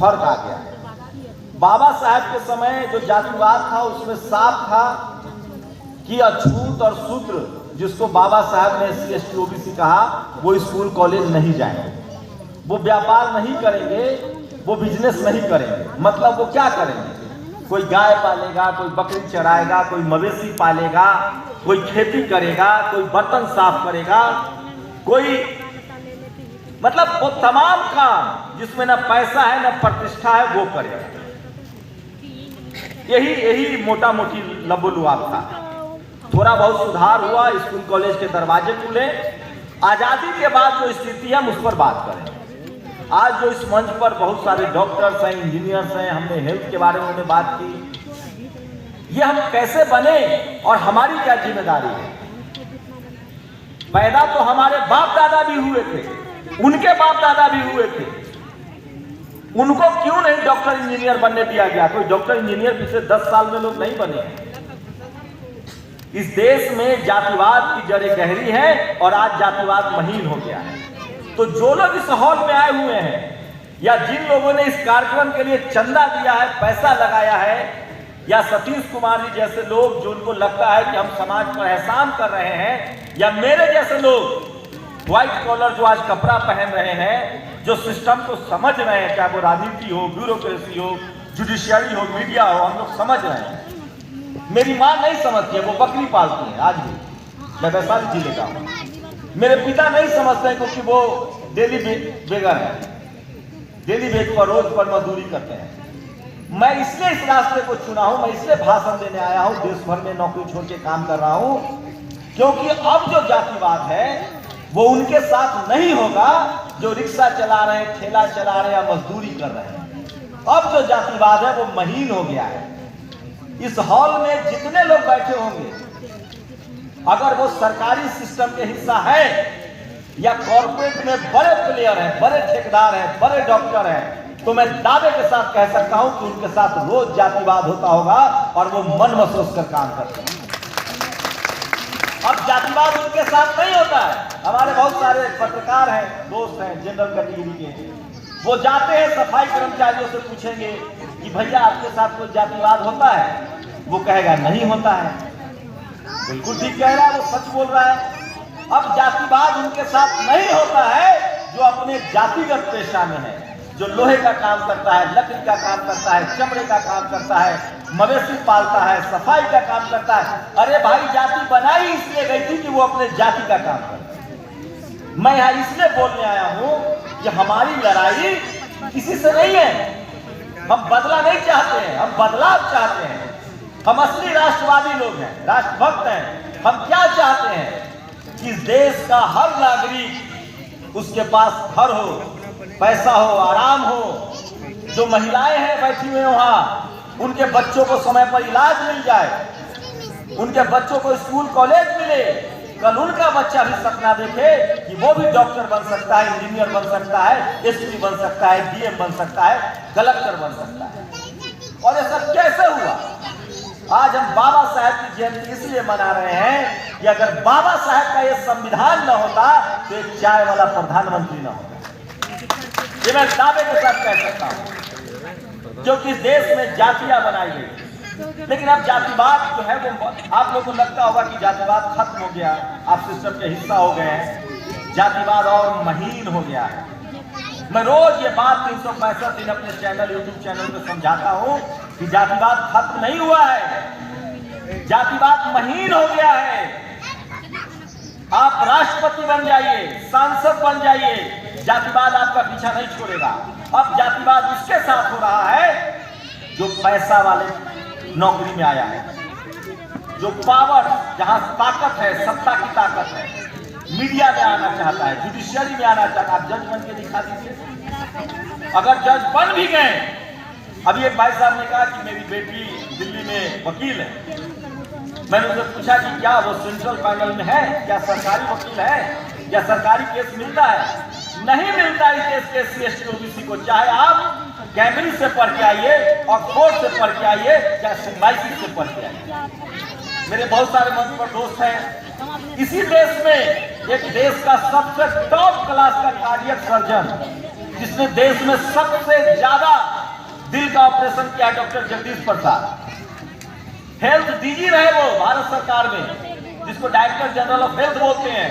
फर्क आ गया है। बाबा साहब के समय जो जातिवाद था उसमें साफ था कि अछूत और शूद्र, जिसको बाबा साहब ने SC ST OBC कहा, वो स्कूल कॉलेज नहीं जाएंगे, वो व्यापार नहीं करेंगे, वो बिजनेस नहीं करेंगे। मतलब वो क्या करेंगे? कोई गाय पालेगा, कोई बकरी चराएगा, कोई मवेशी पालेगा, कोई खेती करेगा, कोई बर्तन साफ करेगा, कोई मतलब वो तमाम काम जिसमें ना पैसा है ना प्रतिष्ठा है वो करेगा। यही मोटा मोटी लबोलुआब था। थोड़ा बहुत सुधार हुआ, स्कूल कॉलेज के दरवाजे खुले। आजादी के बाद जो स्थिति है हम उस पर बात करें। आज जो इस मंच पर बहुत सारे डॉक्टर्स हैं, इंजीनियर्स हैं, हमने हेल्थ के बारे में बात की। ये हम कैसे बने और हमारी क्या जिम्मेदारी है? पैदा तो हमारे बाप दादा भी हुए थे, उनके बाप दादा भी हुए थे, उनको क्यों नहीं डॉक्टर इंजीनियर बनने दिया गया? कोई डॉक्टर इंजीनियर पिछले 10 साल में लोग नहीं बने। इस देश में जातिवाद की जड़ें गहरी है और आज जातिवाद महीन हो गया है। तो जो लोग इस हॉल में आए हुए हैं या जिन लोगों ने इस कार्यक्रम के लिए चंदा दिया है, पैसा लगाया है, या सतीश कुमार जी जैसे लोग जो उनको लगता है कि हम समाज पर एहसान कर रहे हैं, या मेरे जैसे लोग व्हाइट कॉलर जो आज कपड़ा पहन रहे हैं, जो सिस्टम को समझ रहे हैं, चाहे वो राजनीति हो, ब्यूरोक्रेसी हो, जुडिशियरी हो, मीडिया हो, हम लोग समझ रहे हैं। मेरी माँ नहीं समझती है, वो बकरी पालती है। आज भी मैं वैशाली जिले का हूँ। मेरे पिता नहीं समझते हैं क्योंकि वो डेली बेगर है, डेली बेग पर रोज पर मजदूरी करते हैं। मैं इसलिए इस रास्ते को चुना हूं, मैं इसलिए भाषण देने आया हूं, देश भर में नौकरी छोड़ के काम कर रहा हूं, क्योंकि अब जो जातिवाद है वो उनके साथ नहीं होगा जो रिक्शा चला रहे हैं, ठेला चला रहे हैं या मजदूरी कर रहे हैं। अब जो जातिवाद है वो महीन हो गया है। इस हॉल में जितने लोग बैठे होंगे, अगर वो सरकारी सिस्टम के हिस्सा है या कॉर्पोरेट में बड़े प्लेयर हैं, बड़े ठेकेदार हैं, बड़े डॉक्टर हैं, तो मैं दावे के साथ कह सकता हूं कि उनके साथ रोज जातिवाद होता होगा और वो मन महसूस कर काम करते हैं। अब जातिवाद उनके साथ नहीं होता है। हमारे बहुत सारे पत्रकार हैं, दोस्त हैं जनरल कैटेगरी के, वो जाते हैं सफाई कर्मचारियों से पूछेंगे कि भैया आपके साथ कोई जातिवाद होता है? वो कहेगा नहीं होता है। बिल्कुल ठीक कह रहा है, वो सच बोल रहा है। अब जातिवाद उनके साथ नहीं होता है जो अपने जातिगत पेशा में है, जो लोहे का काम करता है, लकड़ी का काम करता है, चमड़े का काम करता है, मवेशी पालता है, सफाई का काम करता है। अरे भाई, जाति बनाई इसलिए गई थी कि वो अपने जाति का काम करे। मैं यहाँ इसलिए बोलने आया हूँ कि हमारी लड़ाई किसी से नहीं है। हम बदला नहीं चाहते हैं, हम बदलाव चाहते हैं। हम असली राष्ट्रवादी लोग हैं, राष्ट्रभक्त हैं। हम क्या चाहते हैं कि देश का हर नागरिक, उसके पास घर हो, पैसा हो, आराम हो। जो महिलाएं हैं बैठी हुई वहां, उनके बच्चों को समय पर इलाज मिल जाए, उनके बच्चों को स्कूल कॉलेज मिले। कल उनका बच्चा भी सपना देखे कि वो भी डॉक्टर बन सकता है, इंजीनियर बन सकता है, SP बन सकता है, DM बन सकता है, कलेक्टर बन सकता है। और ये सब कैसे हुआ? आज हम बाबा साहब की जयंती इसलिए मना रहे हैं कि अगर बाबा साहब का ये संविधान न होता तो एक चाय वाला प्रधानमंत्री न होता। ये मैं दावे के साथ कह सकता हूं, क्योंकि देश में जातियां बनाई गई। लेकिन अब जातिवाद जो है वो, आप लोगों को लगता होगा कि जातिवाद खत्म हो गया, आप सिस्टम के हिस्सा हो गए हैं, जातिवाद और महीन हो गया है। मैं रोज ये बात 365 दिन अपने चैनल, YouTube चैनल पे समझाता हूं कि जातिवाद खत्म नहीं हुआ है, जातिवाद महीन हो गया है। आप राष्ट्रपति बन जाइए, सांसद बन जाइए, जातिवाद आपका पीछा नहीं छोड़ेगा। अब जातिवाद उसके साथ हो रहा है जो पैसा वाले नौकरी में आया है, जो पावर, जहां ताकत है, सत्ता की ताकत है, मीडिया में आना चाहता है, जुडिशियरी में आना चाहता है। आप जज बन के दिखा दीजिए। अगर जज बन भी गए, अभी एक भाई साहब ने कहा कि मेरी बेटी दिल्ली में वकील है। मैंने उनसे पूछा कि क्या वो सेंट्रल पैनल में है, क्या सरकारी वकील है, क्या सरकारी केस मिलता है? नहीं मिलता इस देश के SC ST OBC को। चाहे आप कैम्ब्रिज से पढ़ के आइए, ऑक्सफोर्ड से पढ़ के आइए, या सिम्बाइसिस से पढ़ के आइए। मेरे बहुत सारे मंच पर दोस्त हैं। इसी देश में एक देश का सबसे टॉप क्लास का कार्डियक सर्जन जिसने देश में सबसे ज्यादा दिल का ऑपरेशन किया, doctor Jagdish Prasad. Health DG रहे वो भारत सरकार में, जिसको डायरेक्टर जनरल ऑफ हेल्थ बोलते हैं।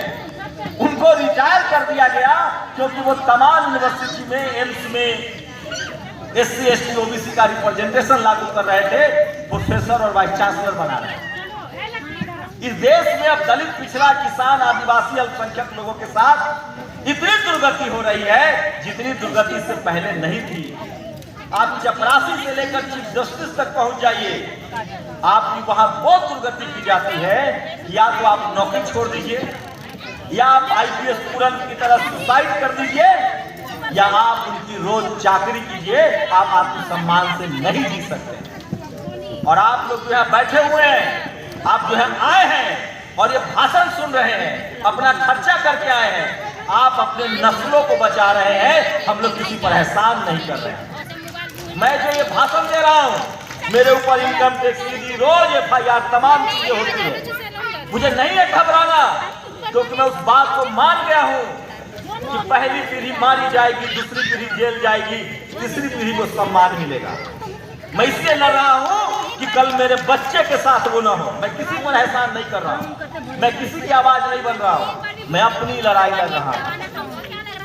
उनको रिटायर कर दिया गया क्योंकि वो तमाम यूनिवर्सिटी में, एम्स में SC ST OBC का रिप्रेजेंटेशन लागू कर रहे थे, प्रोफेसर और वाइस चांसलर बना रहे हैं। इस देश में अब दलित, पिछड़ा, किसान, आदिवासी, अल्पसंख्यक लोगों के साथ इतनी दुर्गति हो रही है जितनी दुर्गति से पहले नहीं थी। आप चपरासी से लेकर चीफ जस्टिस तक पहुंच जाइए, आपकी वहां बहुत दुर्गति की जाती है कि या तो आप नौकरी छोड़ दीजिए, या आप IPS तुरंत की तरह सुसाइड कर दीजिए, या आप उनकी रोज चाकरी कीजिए। आप आत्मसम्मान से नहीं जी सकते। और आप लोग जो है बैठे हुए हैं, आप जो है आए हैं और ये भाषण सुन रहे हैं, अपना खर्चा करके आए हैं, आप अपने नस्लों को बचा रहे हैं। हम लोग किसी पर एहसान नहीं कर रहे हैं। मैं जो ये भाषण दे रहा हूँ, मेरे ऊपर इनकम टैक्स की रोज FIR तमाम चीजें होती है। मुझे नहीं है घबराना, क्योंकि मैं उस बात को मान गया हूँ कि पहली पीढ़ी मारी जाएगी, दूसरी पीढ़ी जेल जाएगी, तीसरी पीढ़ी को सम्मान मिलेगा। मैं इसलिए लड़ रहा हूँ कि कल मेरे बच्चे के साथ वो ना हो। मैं किसी पर एहसान नहीं कर रहा हूँ, मैं किसी की आवाज नहीं बन रहा हूँ, मैं अपनी लड़ाई लड़ रहा हूँ।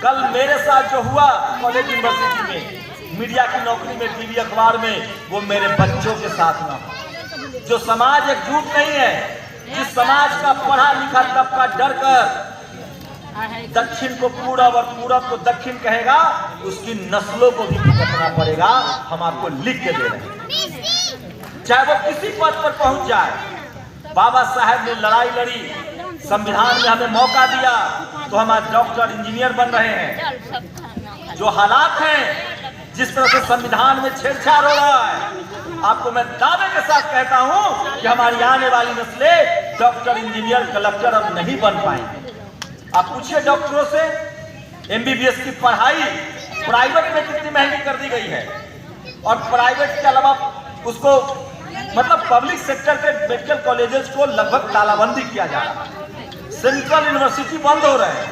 कल मेरे साथ जो हुआ कॉलेज यूनिवर्सिटी में, मीडिया की नौकरी में, टीवी अखबार में, वो मेरे बच्चों के साथ ना हो। जो समाज एकजुट नहीं है, जिस समाज का पढ़ा लिखा तबका डर कर दक्षिण को पूरब और पूरब को दक्षिण कहेगा, उसकी नस्लों को भी भुगतना पड़ेगा। हम आपको लिख के दे रहे हैं, चाहे वो किसी पद पर पहुंच जाए। बाबा साहेब ने लड़ाई लड़ी, संविधान में हमें मौका दिया, तो हम आज डॉक्टर, इंजीनियर बन रहे हैं। जो हालात हैं, जिस तरह से संविधान में छेड़छाड़ हो रहा है, आपको मैं दावे के साथ कहता हूं कि हमारी आने वाली नस्लें डॉक्टर, इंजीनियर, कलेक्टर अब नहीं बन पाएंगे। आप पूछिए डॉक्टरों से, MBBS की पढ़ाई प्राइवेट में कितनी महंगी कर दी गई है, और प्राइवेट के अलावा उसको मतलब पब्लिक सेक्टर के मेडिकल कॉलेजेस को लगभग तालाबंदी किया जा रहा है। सेंट्रल यूनिवर्सिटी बंद हो रहे हैं।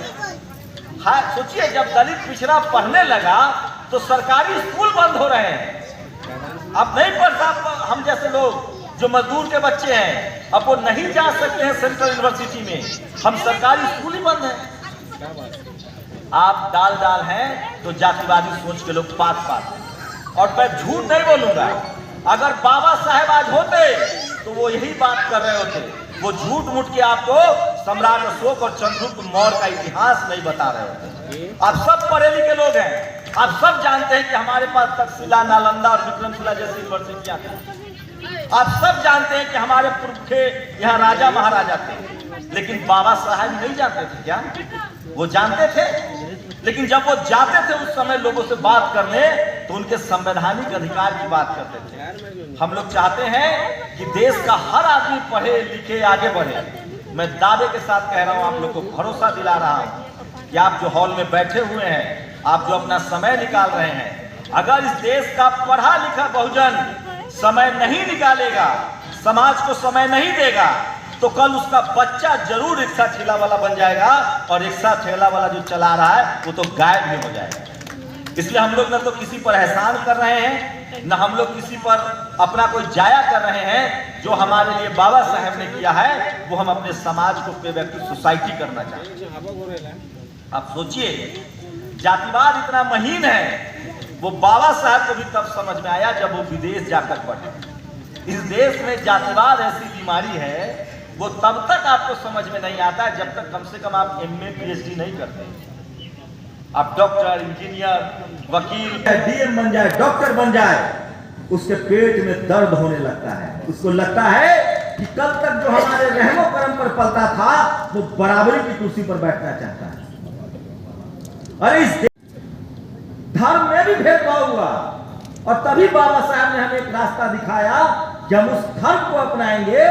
हाँ, सोचिए, जब दलित पिछड़ा पढ़ने लगा तो सरकारी स्कूल बंद हो रहे हैं। अब नहीं पढ़ता, हम जैसे लोग जो मजदूर के बच्चे हैं, अब वो नहीं जा सकते हैं सेंट्रल यूनिवर्सिटी में। हम सरकारी स्कूल ही बंद हैं। आप दाल हैं तो जातिवादी सोच के लोग पात हैं। और मैं झूठ नहीं बोलूंगा, अगर बाबा साहेब आज होते तो वो यही बात कर रहे होते। वो झूठ मूठ के आपको सम्राट अशोक और चंद्रगुप्त मौर्य का इतिहास नहीं बता रहे होते। आप सब पढ़े लिखे लोग हैं, आप सब जानते हैं कि हमारे पास तक्षशिला, नालंदा और विक्रमशिला जैसी यूनिवर्सिटियां थी। आप सब जानते हैं कि हमारे पूर्व के यहाँ राजा महाराजा थे। लेकिन बाबा साहब नहीं जानते थे क्या? वो जानते थे, लेकिन जब वो जाते थे उस समय लोगों से बात करने, तो उनके संवैधानिक अधिकार की बात करते थे। हम लोग चाहते हैं कि देश का हर आदमी पढ़े लिखे आगे बढ़े। मैं दावे के साथ कह रहा हूं, आप लोग को भरोसा दिला रहा हूं कि आप जो हॉल में बैठे हुए हैं, आप जो अपना समय निकाल रहे हैं, अगर इस देश का पढ़ा लिखा बहुजन समय नहीं निकालेगा, समाज को समय नहीं देगा, तो कल उसका बच्चा जरूर रिक्शा ठेला वाला बन जाएगा, और रिक्शा ठेला वाला जो चला रहा है वो तो गायब भी हो जाएगा। इसलिए हम लोग न तो किसी पर एहसान कर रहे हैं, न हम लोग किसी पर अपना कोई जाया कर रहे हैं। जो हमारे लिए बाबा साहब ने किया है वो हम अपने समाज को प्रोएक्टिव सोसाइटी करना चाहते हैं। आप सोचिए, जातिवाद इतना महीन है, वो बाबा साहब को भी तब समझ में आया जब वो विदेश जाकर पढ़े। इस देश में जातिवाद ऐसी बीमारी है, वो तब तक आपको समझ में नहीं आता जब तक कम से कम आप MA PhD नहीं करते। आप डॉक्टर, इंजीनियर, वकील, DM बन जाए, डॉक्टर बन जाए, उसके पेट में दर्द होने लगता है। उसको लगता है कि कल तक जो हमारे रहमो करम पर पलता था, वो बराबरी की कुर्सी पर बैठना चाहता है। अरे इस धर्म में भी भेदभाव हुआ, और तभी बाबा साहब ने हमें एक रास्ता दिखाया कि हम उस धर्म को अपनाएंगे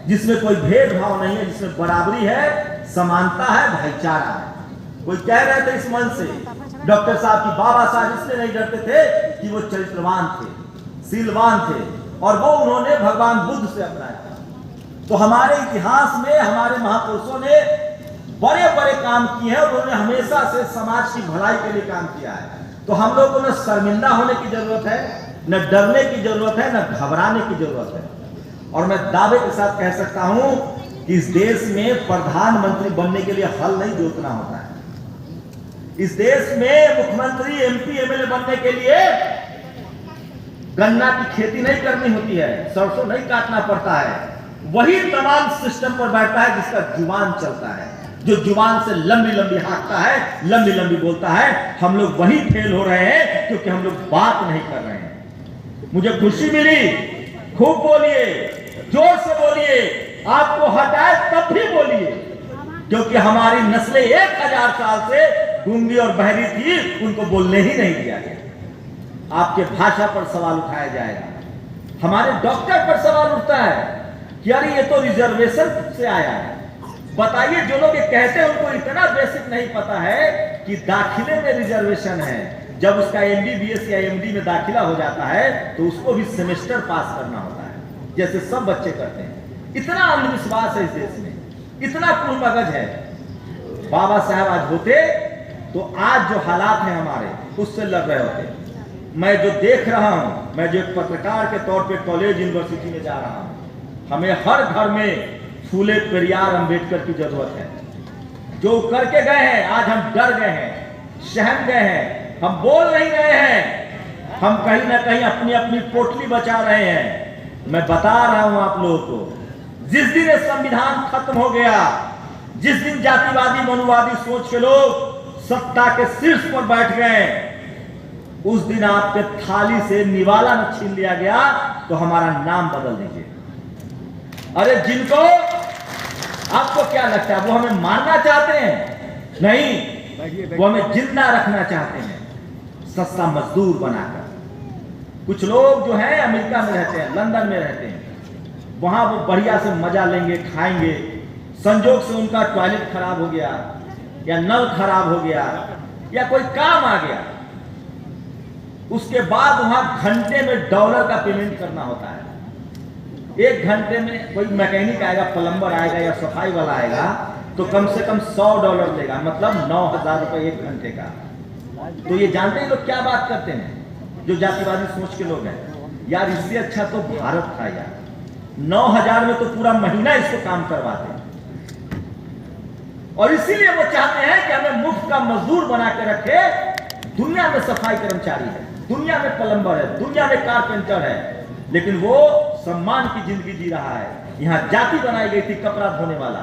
जिसमें कोई भेदभाव नहीं है, जिसमें बराबरी है, समानता है, भाईचारा है। कोई कह रहे थे इस मन से डॉक्टर साहब की बाबा साहब इसलिए नहीं डरते थे कि वो चरित्रवान थे, शीलवान थे, और वो उन्होंने भगवान बुद्ध से अपनाया। तो हमारे इतिहास में हमारे महापुरुषों ने बड़े बड़े काम किए हैं, उन्होंने हमेशा से समाज की भलाई के लिए काम किया है। तो हम लोग को न शर्मिंदा होने की जरूरत है, न डरने की जरूरत है, न घबराने की जरूरत है। और मैं दावे के साथ कह सकता हूं कि इस देश में प्रधानमंत्री बनने के लिए हल नहीं जोतना होता है। इस देश में मुख्यमंत्री, एमपी, एमएलए बनने के लिए गन्ना की खेती नहीं करनी होती है, सरसों नहीं काटना पड़ता है। वही तमाम सिस्टम पर बैठता है जिसका जुबान चलता है, जो जुबान से लंबी लंबी हाँकता है, लंबी लंबी बोलता है। हम लोग वही फेल हो रहे हैं क्योंकि हम लोग बात नहीं कर रहे हैं। मुझे खुशी मिली, खूब बोलिए, जोर से बोलिए, आपको हटाए तब भी बोलिए, क्योंकि हमारी नस्लें 1000 साल से गूंगी और बहरी थी, उनको बोलने ही नहीं दिया गया। आपके भाषा पर सवाल उठाया जाएगा, हमारे डॉक्टर पर सवाल उठता है कि अरे ये तो रिजर्वेशन से आया है। बताइए, जो लोग ये कहते हैं उनको इतना बेसिक नहीं पता है कि दाखिले में रिजर्वेशन है। जब उसका एमबीबीएस या एमडी में दाखिला हो जाता है तो उसको भी सेमेस्टर पास करना होता है, जैसे सब बच्चे करते हैं। इतना अंधविश्वास है इस देश में, इतना कुमगज है। बाबा साहब आज होते तो आज जो हालात हैं हमारे, उससे लड़ रहे होते। मैं जो देख रहा हूं, मैं जो एक पत्रकार के तौर पे कॉलेज यूनिवर्सिटी में जा रहा हूं, हमें हर घर में फूले पेरियार अंबेडकर की जरूरत है। जो करके गए हैं, आज हम डर गए हैं, सहम गए हैं, हम बोल नहीं रहे हैं, हम कहीं ना कहीं अपनी अपनी पोटली बचा रहे हैं। मैं बता रहा हूं आप लोगों को, जिस दिन ये संविधान खत्म हो गया, जिस दिन जातिवादी मनुवादी सोच के लोग सत्ता के शीर्ष पर बैठ गए, उस दिन आपके थाली से निवाला न छीन लिया गया तो हमारा नाम बदल दीजिए। अरे जिनको, आपको क्या लगता है वो हमें मारना चाहते हैं? नहीं, वो हमें जिंदा रखना चाहते हैं, सस्ता मजदूर बनाकर। कुछ लोग जो हैं अमेरिका में रहते हैं, लंदन में रहते हैं, वहां वो बढ़िया से मजा लेंगे, खाएंगे। संजोग से उनका टॉयलेट खराब हो गया या नल खराब हो गया या कोई काम आ गया, उसके बाद वहां घंटे में डॉलर का पेमेंट करना होता है। 1 घंटे में कोई मैकेनिक आएगा, प्लम्बर आएगा या सफाई वाला आएगा तो कम से कम $100 लेगा, मतलब 9000 रुपए 1 घंटे का। तो ये जानते हैं लोग क्या बात करते हैं, जो जातिवादी सोच के लोग हैं? यार इससे अच्छा तो भारत था यार, 9000 में तो पूरा महीना इसको काम करवाते हैं। और इसीलिए वो चाहते हैं कि हमें मुफ्त का मजदूर बना के रखे। दुनिया में सफाई कर्मचारी है, दुनिया में प्लम्बर है, दुनिया में कारपेंटर है, लेकिन वो सम्मान की जिंदगी जी रहा है। यहाँ जाति बनाई गई थी कपड़ा धोने वाला,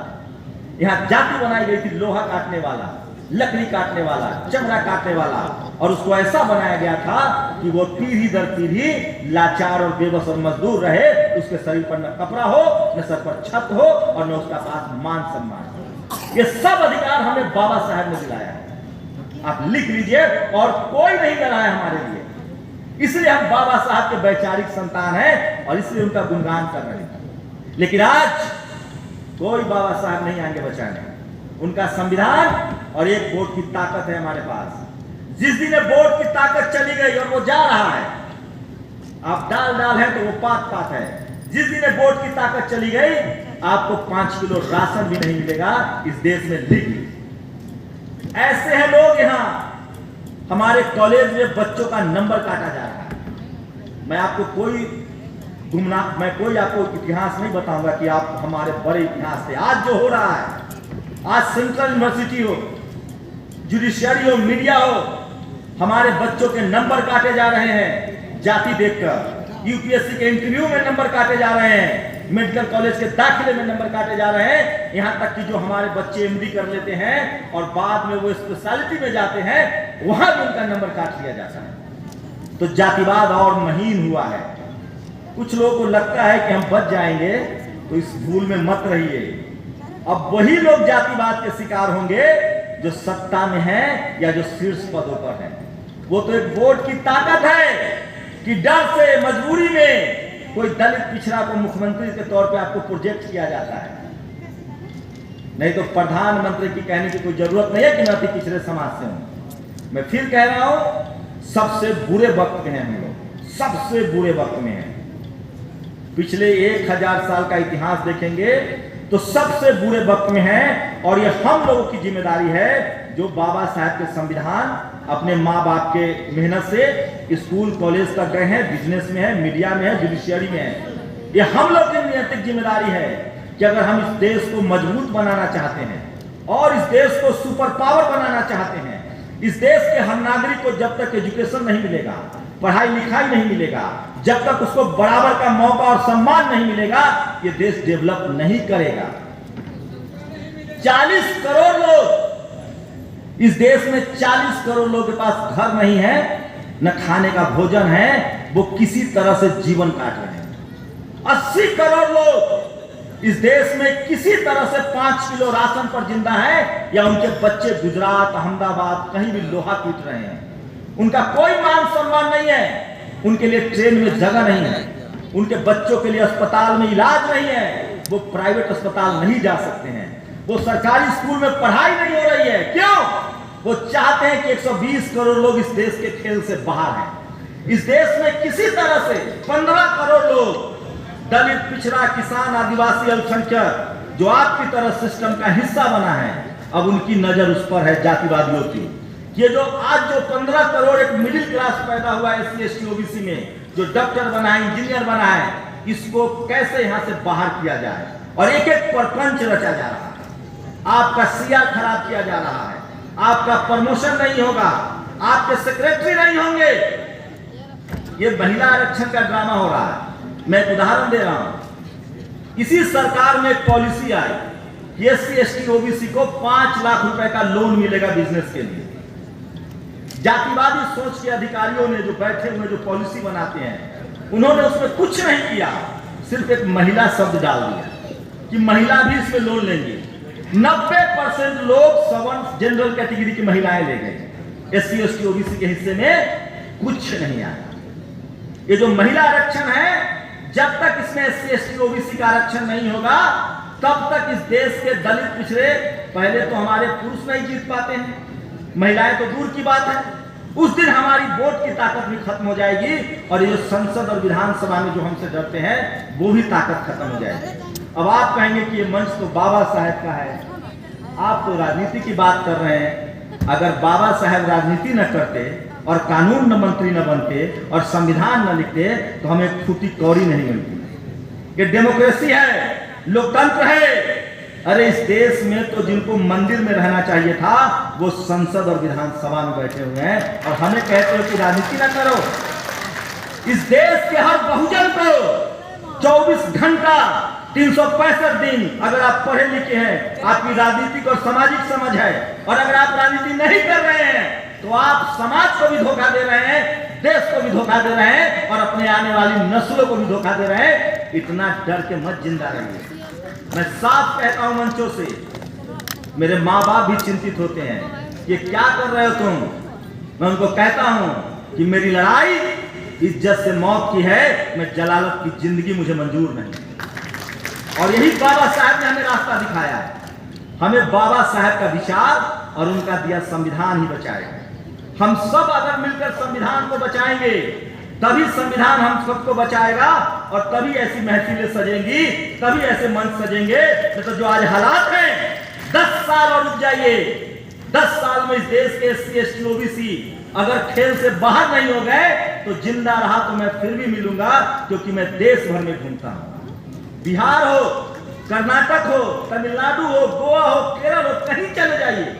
यहाँ जाति बनाई गई थी लोहा काटने वाला, लकड़ी काटने वाला, चमड़ा काटने वाला, और उसको ऐसा बनाया गया था कि वो पीढ़ी दर पीढ़ी लाचार और बेबस और मजदूर रहे। उसके शरीर पर न कपड़ा हो, न सर पर छत हो, और न उसका पास मान सम्मान हो। ये सब अधिकार हमें बाबा साहब ने दिलाया है, आप लिख लीजिए, और कोई नहीं लड़ा है हमारे लिए। इसलिए हम बाबा साहब के वैचारिक संतान हैं और इसलिए उनका गुणगान कर रहे हैं। लेकिन आज कोई बाबा साहब नहीं आएंगे बचाने। उनका संविधान और एक वोट की ताकत है हमारे पास। जिस दिन वोट की ताकत चली गई और वो जा रहा है, आप डाल है तो वो पात है। जिस दिन वोट की ताकत चली गई, आपको 5 किलो राशन भी नहीं मिलेगा इस देश में। लिख, ऐसे हैं लोग यहाँ। हमारे कॉलेज में बच्चों का नंबर काटा जा रहा है। मैं आपको कोई आपको इतिहास नहीं बताऊंगा कि आप हमारे बड़े इतिहास थे। आज जो हो रहा है, आज सेंट्रल यूनिवर्सिटी हो, जुडिशियरी हो, मीडिया हो, हमारे बच्चों के नंबर काटे जा रहे हैं जाति देखकर। यूपीएससी के इंटरव्यू में नंबर काटे जा रहे हैं, मेडिकल कॉलेज के दाखिले में नंबर काटे जा रहे हैं। यहां तक कि जो हमारे बच्चे एमडी कर लेते हैं और बाद में वो स्पेशलिटी में जाते हैं, वहां भी उनका नंबर काट लिया जाता है। तो जातिवाद और महीन हुआ है। कुछ लोगों को लगता है कि हम बच जाएंगे, तो इस भूल में मत रहिए। अब वही लोग जातिवाद के शिकार होंगे जो सत्ता में हैं या जो शीर्ष पदों पर हैं। वो तो एक वोट की ताकत है कि डर से, मजबूरी में कोई दलित पिछड़ा को मुख्यमंत्री के तौर पे आपको प्रोजेक्ट किया जाता है। नहीं तो प्रधानमंत्री की कहने की कोई जरूरत नहीं है कि मैं अति पिछड़े समाज से हूं। मैं फिर कह रहा हूं, सबसे बुरे वक्त में हैं हम लोग, सबसे बुरे वक्त में हैं। पिछले 1000 साल का इतिहास देखेंगे तो सबसे बुरे वक्त में हैं, और ये हम लोगों की जिम्मेदारी है जो बाबा साहब के संविधान अपने माँ बाप के मेहनत से स्कूल कॉलेज तक गए हैं, बिजनेस में है, मीडिया में है, जुडिशियरी में है। ये हम लोग की नैतिक जिम्मेदारी है कि अगर हम इस देश को मजबूत बनाना चाहते हैं और इस देश को सुपर पावर बनाना चाहते हैं, इस देश के हर नागरिक को जब तक एजुकेशन नहीं मिलेगा, पढ़ाई लिखाई नहीं मिलेगा, जब तक उसको बराबर का मौका और सम्मान नहीं मिलेगा, ये देश डेवलप नहीं करेगा। 40 करोड़ लोग, इस देश में 40 करोड़ लोगों के पास घर नहीं है, न खाने का भोजन है, वो किसी तरह से जीवन काट रहे हैं। 80 करोड़ लोग इस देश में किसी तरह से 5 किलो राशन पर जिंदा है, या उनके बच्चे गुजरात, अहमदाबाद कहीं भी लोहा पीट रहे हैं। उनका कोई मान सम्मान नहीं है, उनके लिए ट्रेन में जगह नहीं है, उनके बच्चों के लिए अस्पताल में इलाज नहीं है, वो प्राइवेट अस्पताल नहीं जा सकते हैं, वो सरकारी स्कूल में पढ़ाई नहीं हो रही है। क्यों? वो चाहते हैं कि 120 करोड़ लोग इस देश के खेल से बाहर हैं। इस देश में किसी तरह से 15 करोड़ लोग, दलित, पिछड़ा, किसान, आदिवासी, अल्पसंख्यक, जो आपकी तरह सिस्टम का हिस्सा बना है, अब उनकी नजर उस पर है, जातिवादियों की। ये जो आज जो 15 करोड़ एक मिडिल क्लास पैदा हुआ है SC ST OBC में, जो डॉक्टर बना है, इंजीनियर बना है, इसको कैसे यहां से बाहर किया जाए, और एक एक परपंच रचा जा रहा है। आपका CR खराब किया जा रहा है, आपका प्रमोशन नहीं होगा, आपके सेक्रेटरी नहीं होंगे। ये महिला आरक्षण का ड्रामा हो रहा है। मैं एक उदाहरण दे रहा हूं। इसी सरकार में एक पॉलिसी आई कि SC ST OBC को 5 लाख रुपए का लोन मिलेगा बिजनेस के लिए। जातिवादी सोच के अधिकारियों ने जो बैठे हुए जो पॉलिसी बनाते हैं, उन्होंने उसमें कुछ नहीं किया, सिर्फ एक महिला शब्द डाल दिया कि महिला भी इसमें लोन लेंगी। 90% लोग सवर्ण जनरल कैटेगरी की महिलाएं ले गए। SC ST OBC के हिस्से में कुछ नहीं आया। ये जो महिला आरक्षण है, जब तक इसमें SC ST OBC का आरक्षण नहीं होगा, तब तक इस देश के दलित, पिछड़े, पहले तो हमारे पुरुष नहीं जीत पाते हैं, महिलाएं तो दूर की बात है। उस दिन हमारी वोट की ताकत भी खत्म हो जाएगी, और ये जो संसद और विधानसभा में जो हमसे डरते हैं, वो भी ताकत खत्म हो जाएगी। अब आप कहेंगे कि ये मंच तो बाबा साहेब का है, आप तो राजनीति की बात कर रहे हैं। अगर बाबा साहेब राजनीति न करते और कानून न मंत्री न बनते और संविधान न लिखते, तो हमें फूटी कौड़ी नहीं मिलती। ये डेमोक्रेसी है, लोकतंत्र है। अरे इस देश में तो जिनको मंदिर में रहना चाहिए था, वो संसद और विधानसभा में बैठे हुए हैं, और हमें कहते हो कि राजनीति न करो। इस देश के हर बहुजन को 24 घंटा 365 दिन, अगर आप पढ़े लिखे हैं, आपकी राजनीतिक और सामाजिक समझ है, और अगर आप राजनीति नहीं कर रहे हैं, तो आप समाज को भी धोखा दे रहे हैं, देश को भी धोखा दे रहे हैं, और अपने आने वाली नस्लों को भी धोखा दे रहे हैं। इतना डर के मत जिंदा रहिए। मैं साफ कहता हूं मंचों से, मेरे माँ बाप भी चिंतित होते हैं, ये क्या कर रहे हो तुम। मैं उनको कहता हूं कि मेरी लड़ाई इज्जत से मौत की है, मैं जलालत की जिंदगी मुझे मंजूर नहीं। और यही बाबा साहब ने हमें रास्ता दिखाया है। हमें बाबा साहब का विचार और उनका दिया संविधान ही बचाएगा। हम सब अगर मिलकर संविधान को बचाएंगे, तभी संविधान हम सबको बचाएगा, और तभी ऐसी महफिलें सजेंगी, तभी ऐसे मंच सजेंगे। तो जो आज हालात हैं, 10 साल और रुक जाइए, 10 साल में इस देश के SC ST OBC अगर खेल से बाहर नहीं हो गए, तो जिंदा रहा तो मैं फिर भी मिलूंगा, क्योंकि मैं देश भर में घूमता हूं। बिहार हो, कर्नाटक हो, तमिलनाडु हो, गोवा हो, केरल हो, कहीं चले जाइए।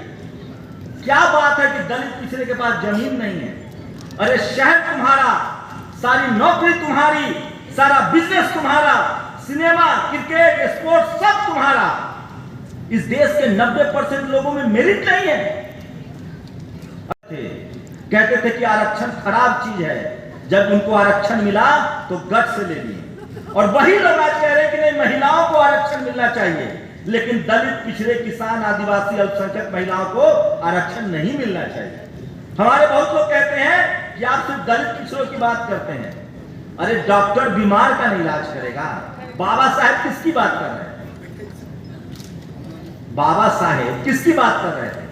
क्या बात है कि दलित पिछड़े के पास जमीन नहीं है। अरे शहर तुम्हारा, सारी नौकरी तुम्हारी, सारा बिजनेस तुम्हारा, सिनेमा, क्रिकेट, स्पोर्ट्स सब तुम्हारा। इस देश के 90% लोगों में मेरिट नहीं है। कहते थे कि आरक्षण खराब चीज है, जब उनको आरक्षण मिला तो गट से ले लिए, और वही लोग आज कह रहे हैं कि नहीं, महिलाओं को आरक्षण मिलना चाहिए। लेकिन दलित, पिछड़े, किसान, आदिवासी, अल्पसंख्यक महिलाओं को आरक्षण नहीं मिलना चाहिए। हमारे बहुत लोग कहते हैं कि आप सिर्फ दलित पिछड़ों की बात करते हैं। अरे डॉक्टर बीमार का नहीं इलाज करेगा। बाबा साहेब किसकी बात कर रहे हैं? बाबा साहेब किसकी बात कर रहे थे?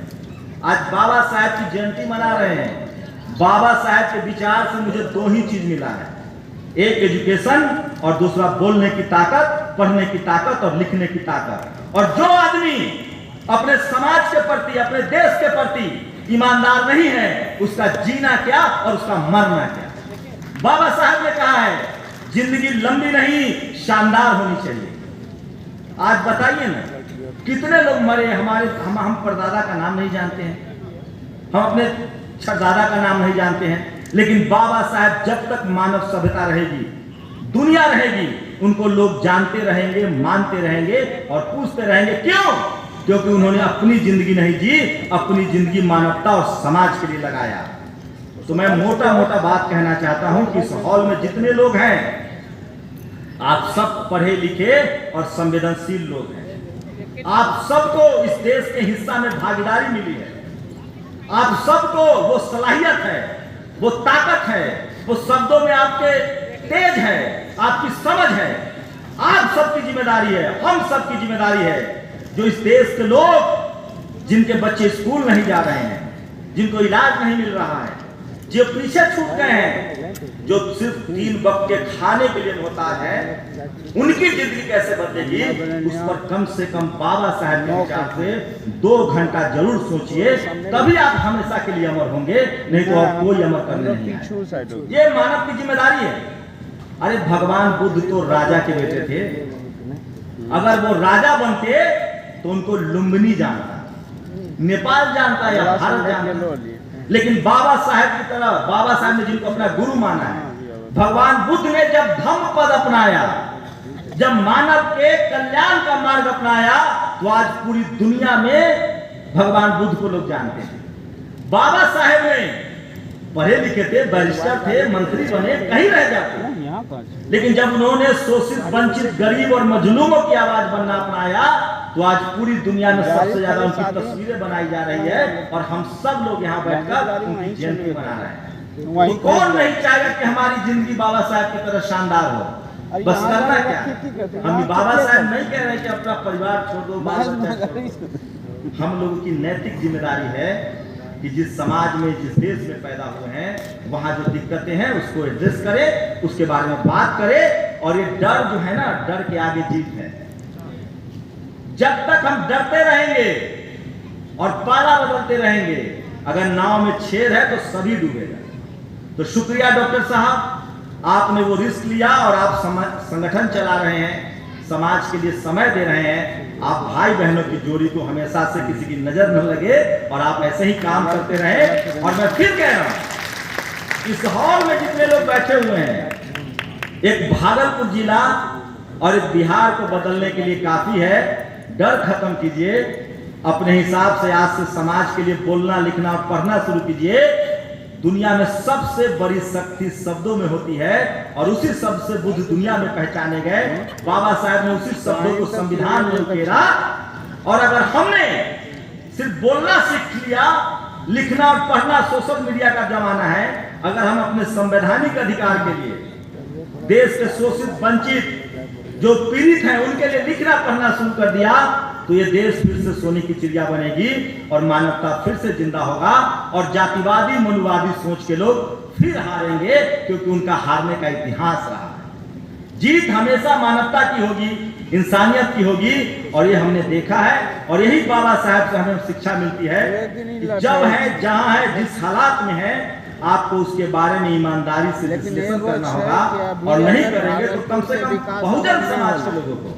आज बाबा साहेब की जयंती मना रहे हैं। बाबा साहेब के विचार से मुझे 2 ही चीज मिला है, एक एजुकेशन और दूसरा बोलने की ताकत, पढ़ने की ताकत और लिखने की ताकत। और जो आदमी अपने समाज के प्रति, अपने देश के प्रति ईमानदार नहीं है उसका जीना क्या और उसका मरना क्या। बाबा साहब ने कहा है जिंदगी लंबी नहीं शानदार होनी चाहिए। आज बताइए ना कितने लोग मरे, हम परदादा का नाम नहीं जानते हैं, हम अपने छठदादा का नाम नहीं जानते हैं, लेकिन बाबा साहब जब तक मानव सभ्यता रहेगी, दुनिया रहेगी, उनको लोग जानते रहेंगे, मानते रहेंगे और पूछते रहेंगे। क्यों? क्योंकि उन्होंने अपनी जिंदगी नहीं जी, अपनी जिंदगी मानवता और समाज के लिए लगाया। तो मैं मोटा मोटा बात कहना चाहता हूं कि इस हॉल में जितने लोग हैं आप सब पढ़े लिखे और संवेदनशील लोग हैं। आप सबको इस देश के हिस्सा में भागीदारी मिली है। आप सबको वो सलाहियत है, वो ताकत है, वो शब्दों में आपके तेज है, आपकी समझ है। आप सबकी जिम्मेदारी है, हम सबकी जिम्मेदारी है जो इस देश के लोग जिनके बच्चे स्कूल नहीं जा रहे हैं, जिनको इलाज नहीं मिल रहा है, जो पीछे छूट गए हैं, जो सिर्फ 3 वक्त के खाने के लिए होता है, उनकी जिंदगी कैसे बदलेगी उस पर कम से कम बाबा साहब के विचार से 2 घंटा जरूर सोचिए, तभी आप हमेशा के लिए अमर होंगे, नहीं तो आप कोई अमर करने नहीं आए। ये मानव की जिम्मेदारी है। अरे भगवान बुद्ध तो राजा के बेटे थे, अगर वो राजा बनते तो उनको लुम्बिनी जानता, नेपाल जानता या भारत जानता, लेकिन बाबा साहब की तरह, बाबा साहब ने जिनको अपना गुरु माना है, भगवान बुद्ध ने जब धम्म पद अपनाया, जब मानव के कल्याण का मार्ग अपनाया, तो आज पूरी दुनिया में भगवान बुद्ध को लोग जानते हैं। बाबा साहब ने पढ़े लिखे थे, बैरिस्टर थे, मंत्री बने, कहीं रह जाते, लेकिन जब उन्होंने शोषित, वंचित, गरीब और मजलूमों की आवाज बनना अपनाया, तो आज पूरी दुनिया में सबसे ज्यादा उनकी तस्वीरें बनाई जा रही है और हम सब लोग यहाँ बैठकर उनकी जयंती मना रहे हैं। तो कौन नहीं चाहेगा कि हमारी जिंदगी बाबा साहब की तरह शानदार हो। बस करना क्या, हम बाबा साहब नहीं कह रहे कि अपना परिवार छोड़ दो, बाल बच्चा छोड़ दो। हम लोगों की नैतिक जिम्मेदारी है कि जिस समाज में, जिस देश में पैदा हुए हैं, वहां जो दिक्कतें हैं उसको एड्रेस करें, उसके बारे में बात करें। और ये डर जो है ना, डर के आगे जीत है। जब तक हम डरते रहेंगे और पाला बदलते रहेंगे, अगर नाव में छेद है तो सभी डूबेगा। तो शुक्रिया डॉक्टर साहब, आपने वो रिस्क लिया और आप संगठन चला रहे हैं, समाज के लिए समय दे रहे हैं। आप भाई बहनों की जोड़ी को हमेशा से किसी की नजर न लगे और आप ऐसे ही काम करते रहे। और मैं फिर कह रहा हूं, इस हॉल में जितने लोग बैठे हुए हैं, एक भागलपुर जिला और एक बिहार को बदलने के लिए काफी है। डर खत्म कीजिए, अपने हिसाब से आज से समाज के लिए बोलना, लिखना और पढ़ना शुरू कीजिए। दुनिया में सबसे बड़ी शक्ति शब्दों में होती है और उसी शब्द से बुद्ध दुनिया में पहचाने गए। बाबा साहब ने उसी शब्दों को संविधान में उकेरा। और अगर हमने सिर्फ बोलना सीख लिया, लिखना और पढ़ना सोशल मीडिया का जमाना है, अगर हम अपने संवैधानिक अधिकार के लिए, देश के शोषित, वंचित, जो पीड़ित हैं, उनके लिए लिखना पढ़ना शुरू कर दिया, तो ये देश फिर से सोने की चिड़िया बनेगी और मानवता फिर से जिंदा होगा और जातिवादी, मनुवादी सोच के लोग फिर हारेंगे, क्योंकि उनका हारने का इतिहास रहा है। जीत हमेशा मानवता की होगी, इंसानियत की होगी। और ये हमने देखा है और यही बाबा साहब से हमें शिक्षा मिलती है कि जब है, जहां है, जिस हालात में है, आपको उसके बारे में ईमानदारी से विश्लेषण करना होगा। और नहीं करेंगे तो कम से कम बहुजन समाज के लोगों को,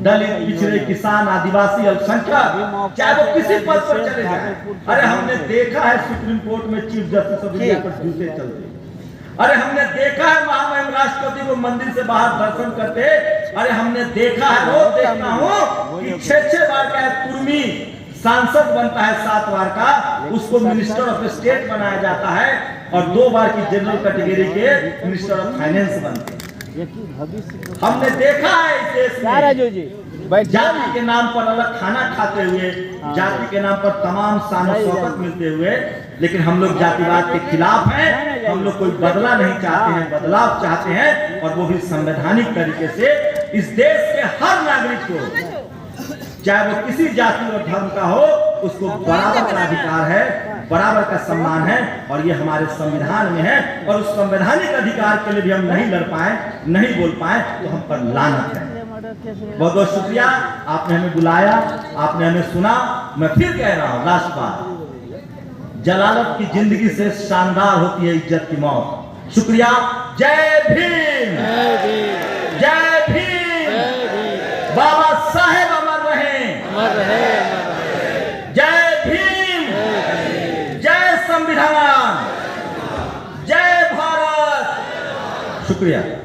दलित, पिछड़े, किसान, आदिवासी, अल्पसंख्यक, चाहे वो किसी पद पर चले जाए। अरे हमने देखा है सुप्रीम कोर्ट में चीफ जस्टिस ऑफ इंडिया पर जूते चलते। अरे हमने देखा है महामहिम राष्ट्रपति को मंदिर से बाहर दर्शन करते। अरे हमने देखा है, रोज देखता हूँ कि 6 बार का कुर्मी सांसद बनता है, 7 बार का, उसको मिनिस्टर ऑफ स्टेट बनाया जाता है और 2 बार की जनरल कैटेगरी के मिनिस्टर ऑफ फाइनेंस बनते हैं। हमने देखा है इस देश में जाति के नाम पर अलग खाना खाते हुए, जाति के नाम पर तमाम शान शौकत मिलते हुए, लेकिन हम लोग जातिवाद के खिलाफ हैं। हम लोग कोई बदला नहीं चाहते हैं, बदलाव चाहते हैं, और वो भी संवैधानिक तरीके से। इस देश के हर नागरिक को, चाहे वो किसी जाति और धर्म का हो, उसको बराबर का अधिकार है, बराबर का सम्मान है, और ये हमारे संविधान में है। और उस संवैधानिक अधिकार के लिए भी हम नहीं लड़ पाए, नहीं बोल पाए, तो हम पर लानत है। बहुत बहुत शुक्रिया, आपने हमें बुलाया, आपने हमें सुना। मैं फिर कह रहा हूँ, लास्ट बात, जलालत की जिंदगी से शानदार होती है इज्जत की मौत। शुक्रिया। जय भीम, जय भीम। बाबा साहेब अमर रहे, जय भीम, जय संविधान, जय भारत। शुक्रिया।